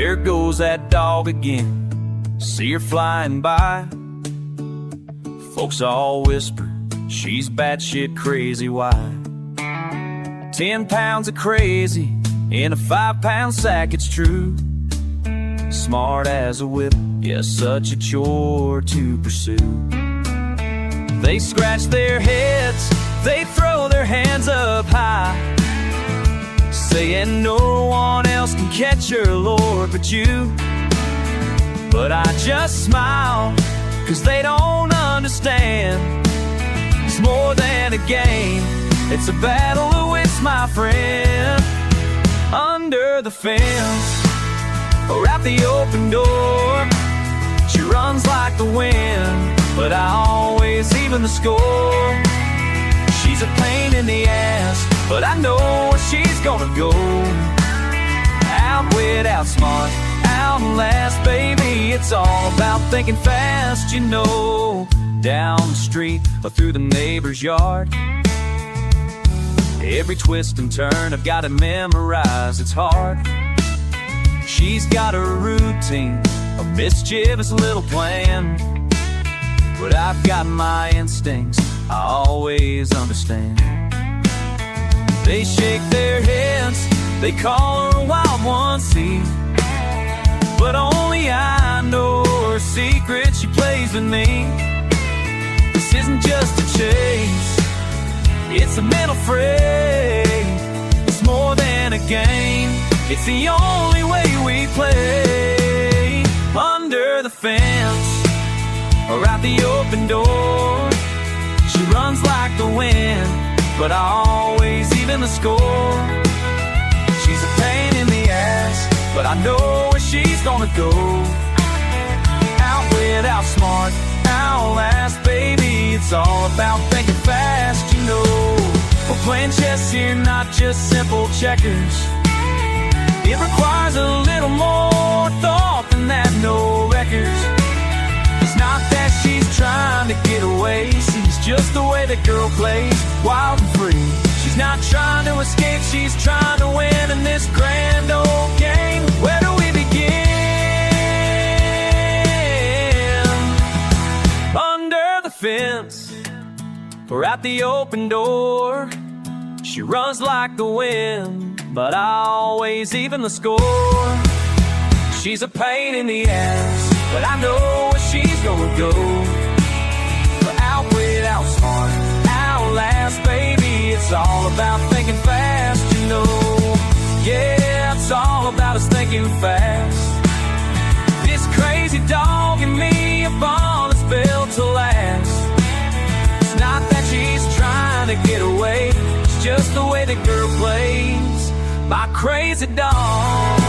there goes that dog again. See her flying by. Folks all whisper, she's batshit crazy. Why? 10 pounds of crazy in a 5-pound sack, it's true. Smart as a whip, yeah, such a chore to pursue. They scratch their heads, they throw their hands up high, saying no one else can catch her, Lord, but you. But I just smile, 'cause they don't understand. It's more than a game, it's a battle of wits, my friend. Under the fence, or out the open door, she runs like the wind, but I always even the score. She's a pain in the ass, but I know where she's gonna go. Outwit, outsmart, outlast, baby, it's all about thinking fast, you know. Down the street or through the neighbor's yard, every twist and turn I've got to memorize, it's hard. She's got a routine, a mischievous little plan, but I've got my instincts, I always understand. They shake their heads, they call her a wild one, see, but only I know her secret, she plays with me. This isn't just a chase, it's a mental fray. It's more than a game, it's the only way we play. Under the fence, or out the open door, she runs like the wind, but I always even the score. She's a pain in the ass, but I know where she's gonna go. Outwit, outsmart, outlast, baby, it's all about thinking fast, you know. We're playing chess here, not just simple checkers. It requires a little more thought than that, no records. It's not that she's trying to get away, see, it's just the way the girl plays, wild and free. She's not trying to escape, she's trying to win in this grand old game. Where do we begin? Under the fence, or at the open door, she runs like the wind, but I always even the score. She's a pain in the ass, but I know where she's gonna go. But outwit, outsmart, outlast, baby, it's all about thinking fast, you know. Yeah, it's all about us thinking fast. This crazy dog in me, a bond that's built to last. It's not that she's trying to get away, it's just the way the girl plays. My crazy dog.